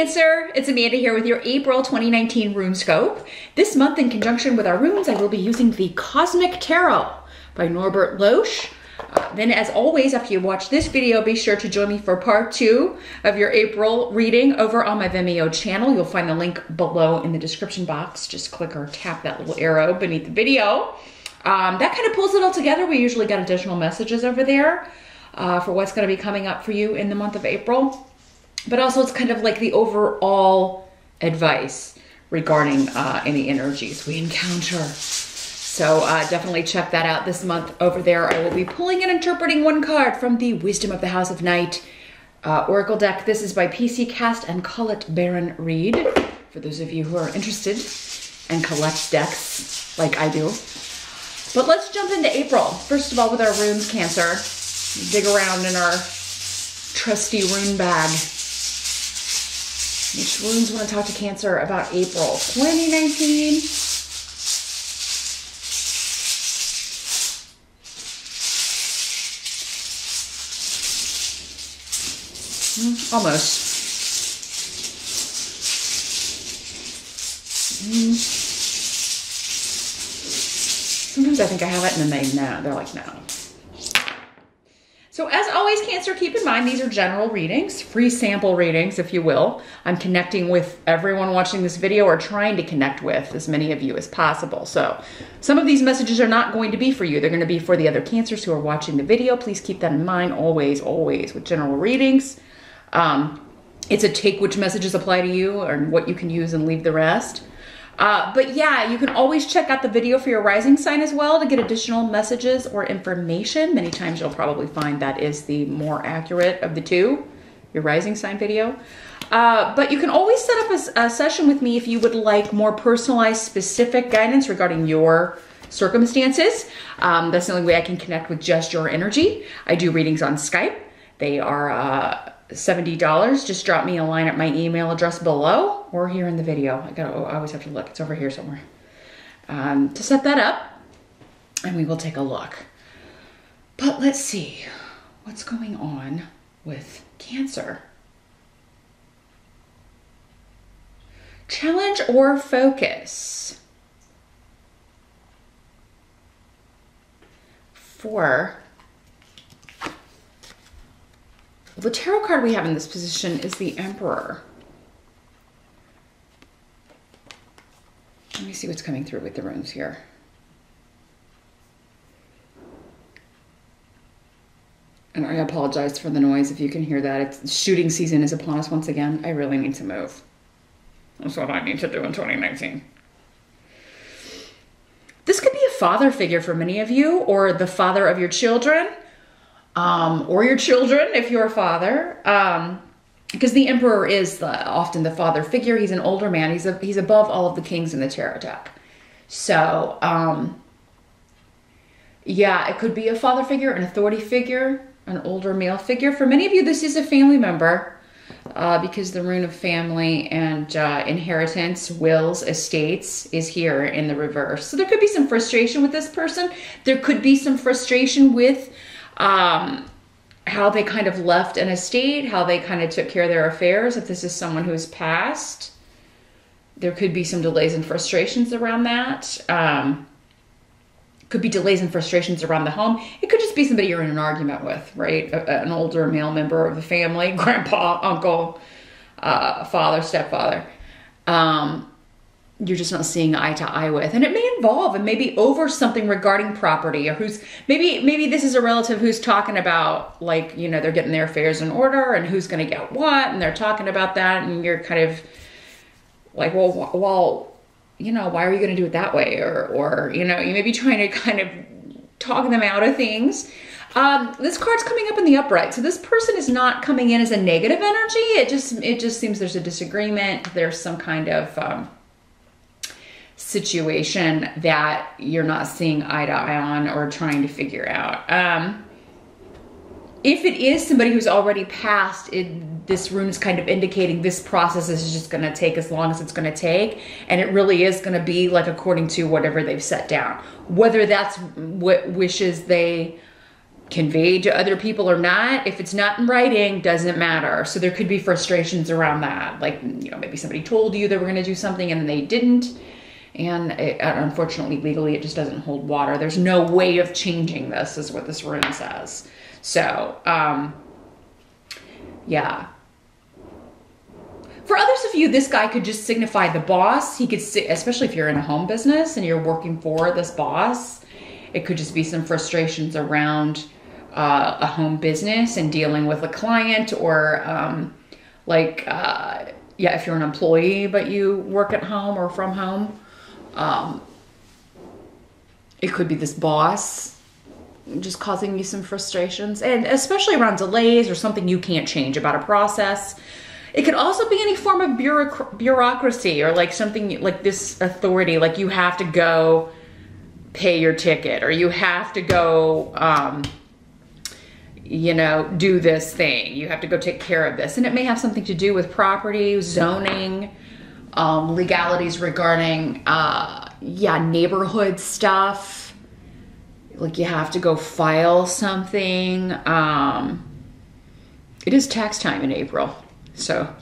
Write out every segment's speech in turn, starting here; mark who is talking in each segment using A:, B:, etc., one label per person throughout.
A: Cancer, it's Amanda here with your April 2019 RuneScope. This month, in conjunction with our runes, I will be using the Cosmic Tarot by Norbert Loesch. Then, as always, after you watch this video, be sure to join me for part 2 of your April reading over on my Vimeo channel. You'll find the link below in the description box. Just click or tap that little arrow beneath the video. That kind of pulls it all together. We usually get additional messages over there for what's going to be coming up for you in the month of April. But also it's kind of like the overall advice regarding any energies we encounter. So definitely check that out this month over there. I will be pulling and interpreting one card from the Wisdom of the House of Night Oracle deck. This is by PC Cast and Colette Baron Reed, for those of you who are interested and collect decks like I do. But let's jump into April. First of all, with our runes, Cancer. Dig around in our trusty rune bag. Which runes want to talk to Cancer about April 2019? Almost. Sometimes I think I have it and then they're like, no. So as always, Cancer, keep in mind these are general readings, free sample readings, if you will. I'm connecting with everyone watching this video, or trying to connect with as many of you as possible. So some of these messages are not going to be for you. They're going to be for the other Cancers who are watching the video. Please keep that in mind always, always with general readings. It's a take which messages apply to you or what you can use and leave the rest. But yeah, you can always check out the video for your rising sign as well to get additional messages or information. Many times you'll probably find that is the more accurate of the two, your rising sign video. But you can always set up a session with me if you would like more personalized, specific guidance regarding your circumstances. That's the only way I can connect with just your energy. I do readings on Skype. They are $70. Just drop me a line at my email address below or here in the video. I always have to look. It's over here somewhere. To set that up, and we will take a look. But let's see what's going on with Cancer. Challenge or focus. The tarot card we have in this position is the Emperor. Let me see what's coming through with the runes here. And I apologize for the noise if you can hear that. Shooting season is upon us once again. I really need to move. That's what I need to do in 2019. This could be a father figure for many of you, or the father of your children. Or your children, if you're a father, because the Emperor is often the father figure. He's an older man. He's above all of the kings in the tarot deck. So, yeah, it could be a father figure, an authority figure, an older male figure. For many of you, this is a family member, because the rune of family and inheritance, wills, estates is here in the reverse. So there could be some frustration with this person. There could be some frustration with how they kind of left an estate, how they kind of took care of their affairs. If this is someone who has passed, there could be some delays and frustrations around that. Could be delays and frustrations around the home. It could just be somebody you're in an argument with, right? An older male member of the family, grandpa, uncle, father, stepfather. You're just not seeing eye to eye with. And it may involve and maybe over something regarding property, or maybe this is a relative who's talking about, like, you know, they're getting their affairs in order and who's going to get what, and they're talking about that, and you're kind of like, well, you know, why are you going to do it that way? Or, you know, you may be trying to kind of talk them out of things. This card's coming up in the upright. So this person is not coming in as a negative energy. It just seems there's a disagreement. There's some kind of, situation that you're not seeing eye to eye on or trying to figure out. If it is somebody who's already passed, this rune is kind of indicating this process is just going to take as long as it's going to take, and it really is going to be like according to whatever they've set down. Whether that's what wishes they conveyed to other people or not. If it's not in writing, doesn't matter. So there could be frustrations around that. Like, you know, maybe somebody told you they were going to do something and they didn't. And unfortunately, legally, it just doesn't hold water. There's no way of changing this, is what this rune says. So, yeah. For others of you, this guy could just signify the boss. He could, especially if you're in a home business and you're working for this boss, it could just be some frustrations around a home business and dealing with a client, or yeah, if you're an employee but you work at home or from home, it could be this boss just causing you some frustrations, and especially around delays or something you can't change about a process. It could also be any form of bureaucracy, or like something like this authority, like you have to go pay your ticket, or you have to go, you know, do this thing. You have to go take care of this. And it may have something to do with property, zoning, legalities regarding, yeah, neighborhood stuff. Like you have to go file something. It is tax time in April. So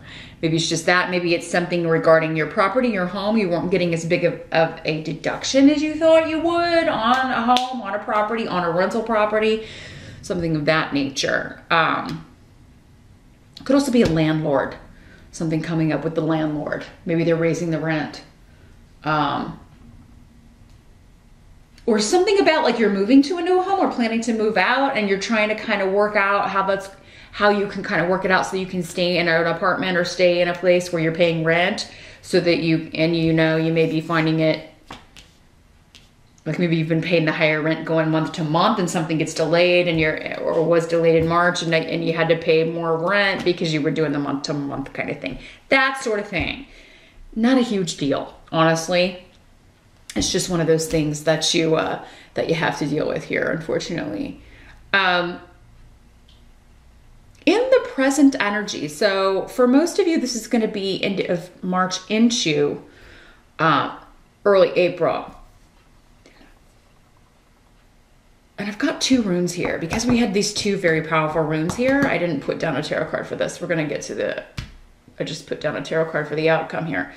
A: maybe it's just that. Maybe it's something regarding your property, your home. You weren't getting as big of a deduction as you thought you would on a home, on a property, on a rental property, something of that nature. Could also be a landlord, something coming up with the landlord. Maybe they're raising the rent. Or something about like you're moving to a new home or planning to move out, and you're trying to kind of work out how you can kind of work it out so you can stay in an apartment or stay in a place where you're paying rent, so that you may be finding it, like maybe you've been paying the higher rent going month to month and something gets delayed or was delayed in March, and you had to pay more rent because you were doing the month to month kind of thing. That sort of thing. Not a huge deal, honestly. It's just one of those things that you have to deal with here, unfortunately. In the present energy, so for most of you, this is going to be end of March into early April. And I've got two runes here because we had these two very powerful runes here. I didn't put down a tarot card for this. We're going to get to I just put down a tarot card for the outcome here.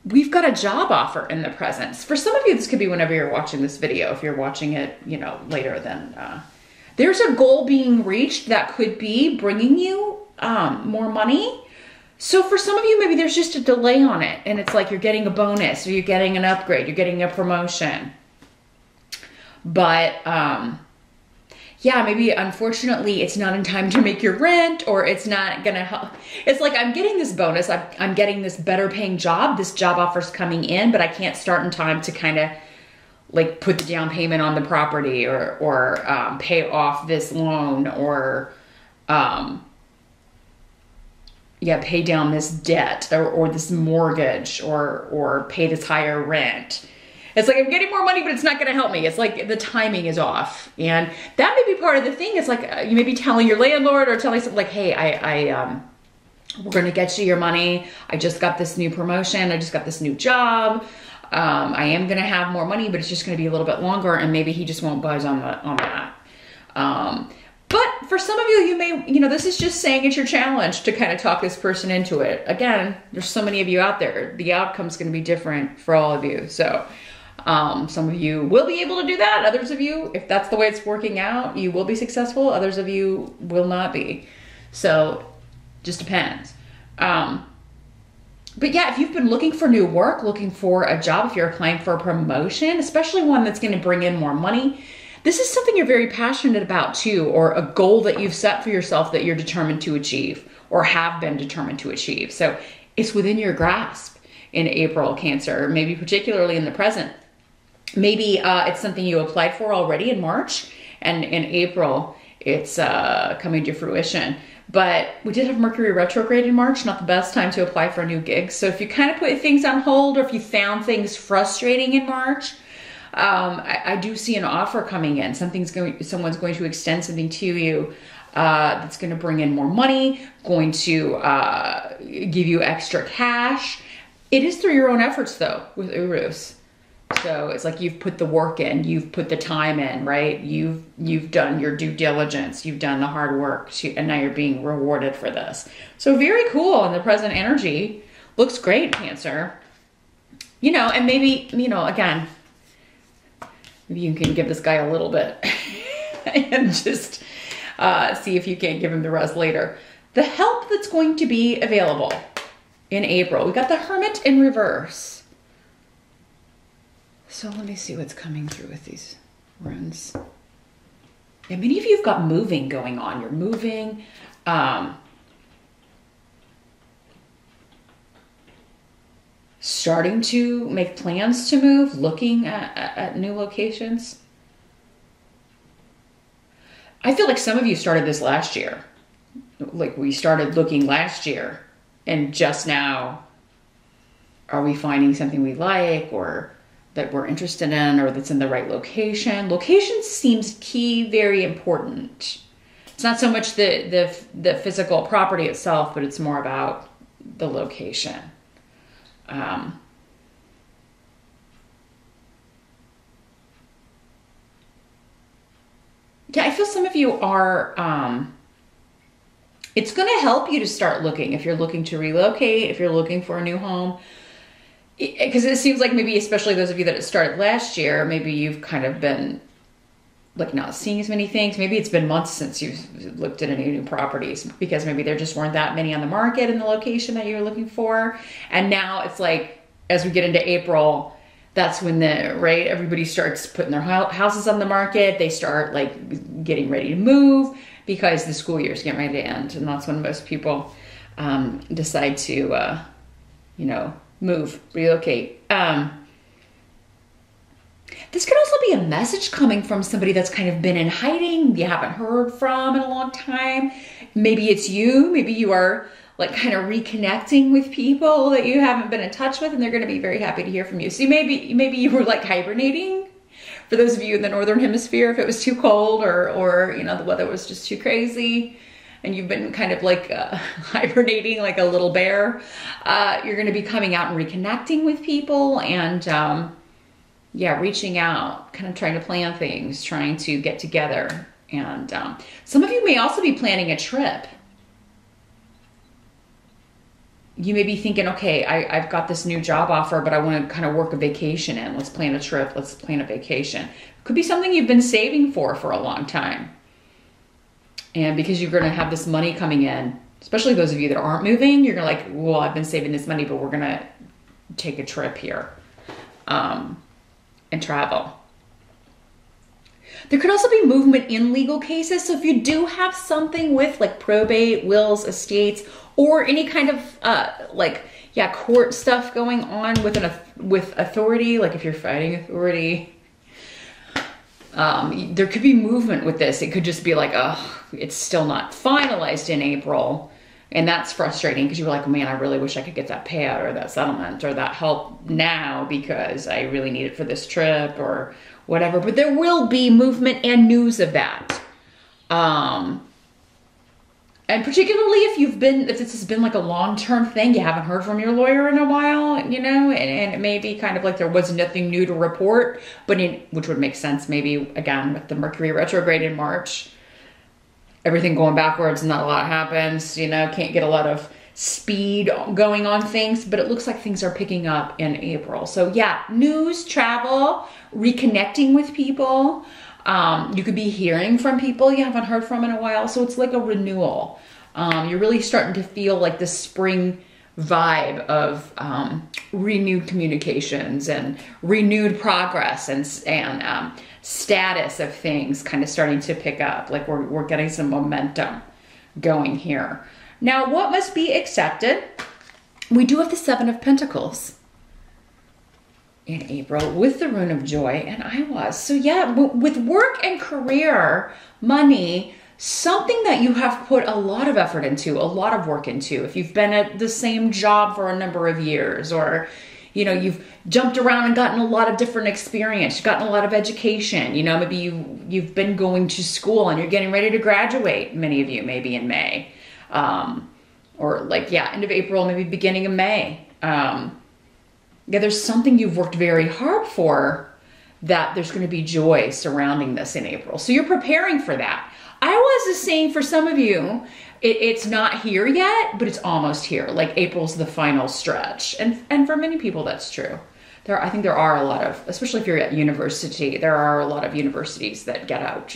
A: We've got a job offer in the present. For some of you, this could be whenever you're watching this video. If you're watching it, you know, later, then there's a goal being reached that could be bringing you more money. So for some of you, maybe there's just a delay on it, and it's like you're getting a bonus, or you're getting an upgrade, you're getting a promotion. But yeah, maybe unfortunately it's not in time to make your rent, or it's not gonna help. It's like, I'm getting this bonus, I'm getting this better paying job, this job offer's coming in, but I can't start in time to kind of like put the down payment on the property, or pay off this loan, or yeah, pay down this debt, or this mortgage, or pay this higher rent. It's like, I'm getting more money, but it's not going to help me. It's like the timing is off. And that may be part of the thing. It's like you may be telling your landlord or telling something like, hey, we're going to get you your money. I just got this new promotion. I just got this new job. I am going to have more money, but it's just going to be a little bit longer. And maybe he just won't budge on that. But for some of you, you may, this is just saying it's your challenge to kind of talk this person into it. Again, there's so many of you out there. The outcome's going to be different for all of you. So some of you will be able to do that. Others of you, if that's the way it's working out, you will be successful. Others of you will not be. So just depends. But yeah, if you've been looking for new work, looking for a job, if you're applying for a promotion, especially one that's going to bring in more money, this is something you're very passionate about too, or a goal that you've set for yourself that you're determined to achieve, or have been determined to achieve. So it's within your grasp in April, Cancer, maybe particularly in the present. Maybe it's something you applied for already in March, and in April it's coming to fruition. But we did have Mercury retrograde in March, not the best time to apply for a new gig. So if you kind of put things on hold, or if you found things frustrating in March, I do see an offer coming in. Someone's going to extend something to you that's going to bring in more money, going to give you extra cash. It is through your own efforts though with Urus. So it's like you've put the work in, you've put the time in, right? You've done your due diligence, you've done the hard work, and now you're being rewarded for this. So very cool. And the present energy looks great, Cancer. You know, and maybe, you know, again, maybe you can give this guy a little bit and just see if you can't give him the rest later. The help that's going to be available in April. We got the Hermit in reverse. So let me see what's coming through with these runes. Yeah, many of you have got moving going on. You're moving. Starting to make plans to move, looking at new locations. I feel like some of you started this last year. Like we started looking last year, and just now are we finding something we like or that we're interested in or that's in the right location. Location seems key, very important. It's not so much the physical property itself, but it's more about the location. Yeah, I feel some of you are, it's going to help you to start looking if you're looking to relocate, if you're looking for a new home. Because it seems like maybe, especially those of you that it started last year, maybe you've kind of been like not seeing as many things. Maybe it's been months since you've looked at any new properties because maybe there just weren't that many on the market in the location that you're looking for. And now it's like, as we get into April, that's when everybody starts putting their houses on the market. They start like getting ready to move because the school year is getting ready to end. And that's when most people decide to, you know, move, relocate. This could also be a message coming from somebody that's kind of been in hiding, you haven't heard from in a long time. Maybe it's you, maybe you are like kind of reconnecting with people that you haven't been in touch with, and they're going to be very happy to hear from you. So maybe you were like hibernating. For those of you in the Northern Hemisphere, if it was too cold or you know, the weather was just too crazy, and you've been kind of like hibernating like a little bear, you're going to be coming out and reconnecting with people and yeah, reaching out, kind of trying to plan things, trying to get together. And some of you may also be planning a trip. You may be thinking, okay, I've got this new job offer, but I want to kind of work a vacation in. Let's plan a trip. Let's plan a vacation. Could be something you've been saving for a long time. And because you're going to have this money coming in, especially those of you that aren't moving, you're going to like, well, I've been saving this money, but we're going to take a trip here and travel. There could also be movement in legal cases. So if you do have something with like probate, wills, estates, or any kind of court stuff going on with authority, like if you're fighting authority, there could be movement with this. It could just be like, oh, it's still not finalized in April. And that's frustrating because you were like, oh, man, I really wish I could get that payout or that settlement or that help now because I really need it for this trip or whatever. But there will be movement and news of that. And particularly if this has been like a long-term thing, you haven't heard from your lawyer in a while, you know, and it may be kind of like there was nothing new to report, which would make sense maybe, again, with the Mercury retrograde in March, everything going backwards, not a lot happens, you know, can't get a lot of speed going on things, but it looks like things are picking up in April. So yeah, news, travel, reconnecting with people. You could be hearing from people you haven't heard from in a while. So it's like a renewal. You're really starting to feel like the spring vibe of renewed communications and renewed progress and status of things kind of starting to pick up. Like we're getting some momentum going here. Now, what must be accepted? We do have the Seven of Pentacles in April with the Rune of Joy, and I was. So yeah, with work and career, money, something that you have put a lot of effort into, a lot of work into. If you've been at the same job for a number of years, or you know, you've jumped around and gotten a lot of different experience, you've gotten a lot of education, you know, maybe you've been going to school and you're getting ready to graduate, many of you, maybe in May. Or like, yeah, end of April, maybe beginning of May. Yeah, there's something you've worked very hard for that there's going to be joy surrounding this in April. So you're preparing for that. I was just saying for some of you, it's not here yet, but it's almost here. Like April's the final stretch. And for many people, that's true. I think there are a lot of, especially if you're at university, there are a lot of universities that get out,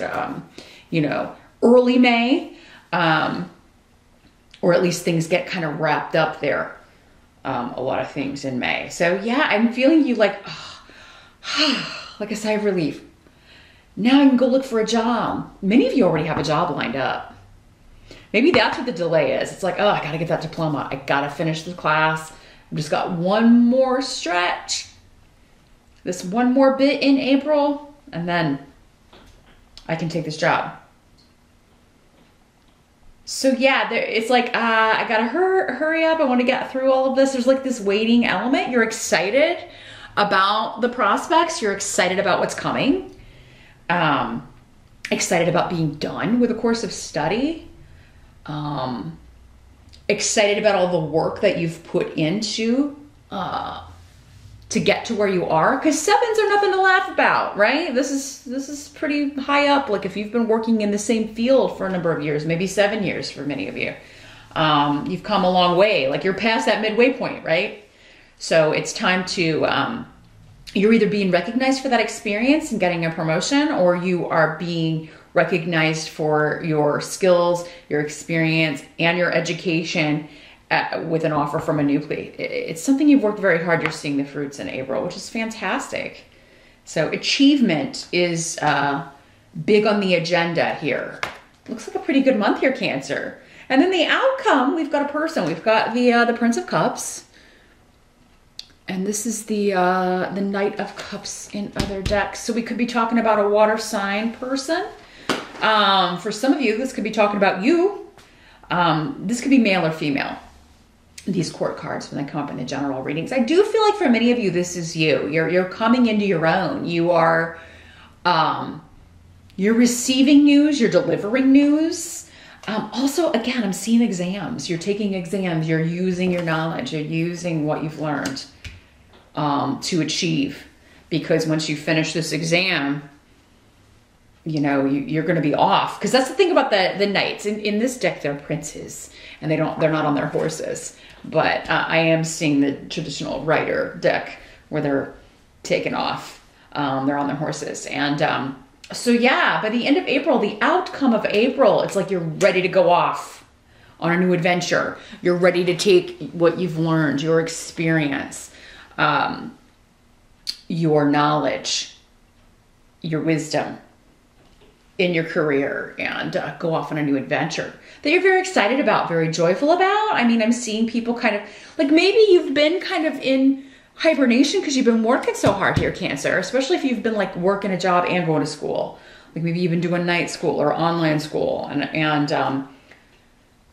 A: you know, early May, or at least things get kind of wrapped up there. A lot of things in May. So yeah, I'm feeling you like, like a sigh of relief. Now I can go look for a job. Many of you already have a job lined up. Maybe that's what the delay is. It's like, oh, I got to get that diploma. I got to finish the class. I've just got one more stretch. This one more bit in April, and then I can take this job. So yeah, it's like, I gotta hurry up. I want to get through all of this. There's like this waiting element. You're excited about the prospects. You're excited about what's coming. Excited about being done with a course of study. Excited about all the work that you've put into to get to where you are, because 7s are nothing to laugh about, right? This is pretty high up. Like if you've been working in the same field for a number of years, maybe 7 years for many of you, you've come a long way. Like you're past that midway point, right? So it's time to, you're either being recognized for that experience and getting a promotion, or you are being recognized for your skills, your experience, and your education with an offer from a new plea. It's something you've worked very hard. You're seeing the fruits in April, which is fantastic. So achievement is big on the agenda here. Looks like a pretty good month here, Cancer. And then the outcome, we've got a person. We've got the Prince of Cups. And this is the Knight of Cups in other decks. So we could be talking about a water sign person. For some of you, this could be talking about you. This could be male or female. These court cards, when they come up in the general readings, I do feel like for many of you, this is you. You're coming into your own. You are, you're receiving news. You're delivering news. Also, again, I'm seeing exams. You're taking exams. You're using your knowledge. You're using what you've learned to achieve. Because once you finish this exam, you know, you're going to be off. Because that's the thing about the knights. In this deck, they're princes. And they're not on their horses. But I am seeing the traditional rider deck where they're taken off. They're on their horses. And so yeah, by the end of April, the outcome of April, it's like you're ready to go off on a new adventure. You're ready to take what you've learned, your experience, your knowledge, your wisdom in your career, and go off on a new adventure that you're very excited about, very joyful about. I mean, I'm seeing people kind of, like maybe you've been kind of in hibernation because you've been working so hard here, Cancer, especially if you've been like working a job and going to school. Like maybe you've been doing night school or online school, and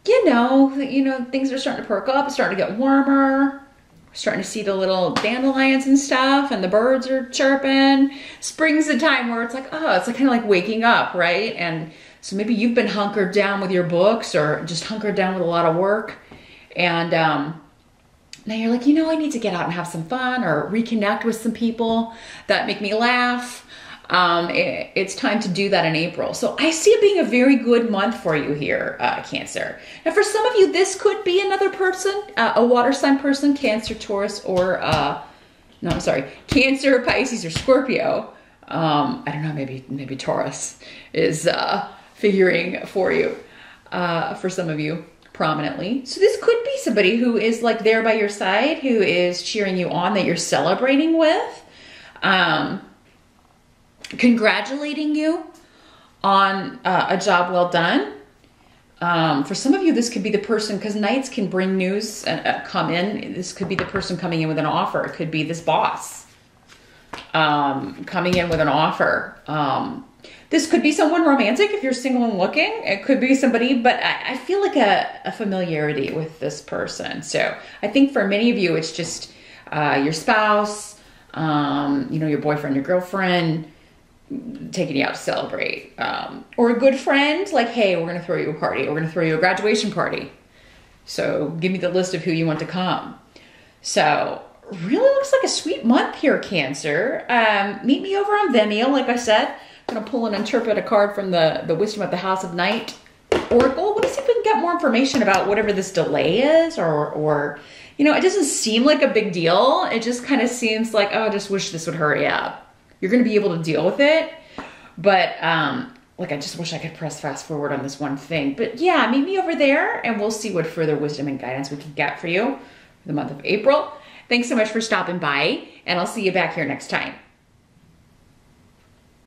A: you know, things are starting to perk up, it's starting to get warmer. We're starting to see the little dandelions and stuff, and the birds are chirping. Spring's the time where it's like, oh, it's like kind of like waking up, right? And so maybe you've been hunkered down with your books or just hunkered down with a lot of work. And now you're like, you know, I need to get out and have some fun or reconnect with some people that make me laugh. It's time to do that in April. So I see it being a very good month for you here, Cancer. Now for some of you, this could be another person, a water sign person, Cancer, Taurus, or, Cancer, Pisces, or Scorpio. I don't know, maybe Taurus is figuring for you, for some of you prominently. So this could be somebody who is like there by your side, who is cheering you on, that you're celebrating with. Congratulating you on a job well done. For some of you, this could be the person, because knights can bring news and come in. This could be the person coming in with an offer. It could be this boss coming in with an offer. This could be someone romantic if you're single and looking. It could be somebody, but I feel like a familiarity with this person. So I think for many of you, it's just your spouse, your boyfriend, your girlfriend, taking you out to celebrate, or a good friend, like, hey, we're going to throw you a party. We're going to throw you a graduation party. So give me the list of who you want to come. So really looks like a sweet month here, Cancer. Meet me over on Vimeo, like I said. I'm gonna pull and interpret a card from the Wisdom of the House of Night Oracle. Let me see if we can get more information about whatever this delay is, or you know, it doesn't seem like a big deal. It just kind of seems like, oh, I just wish this would hurry up. You're gonna be able to deal with it, but like I just wish I could press fast forward on this one thing. But yeah, meet me over there and we'll see what further wisdom and guidance we can get for you for the month of April. Thanks so much for stopping by, and I'll see you back here next time.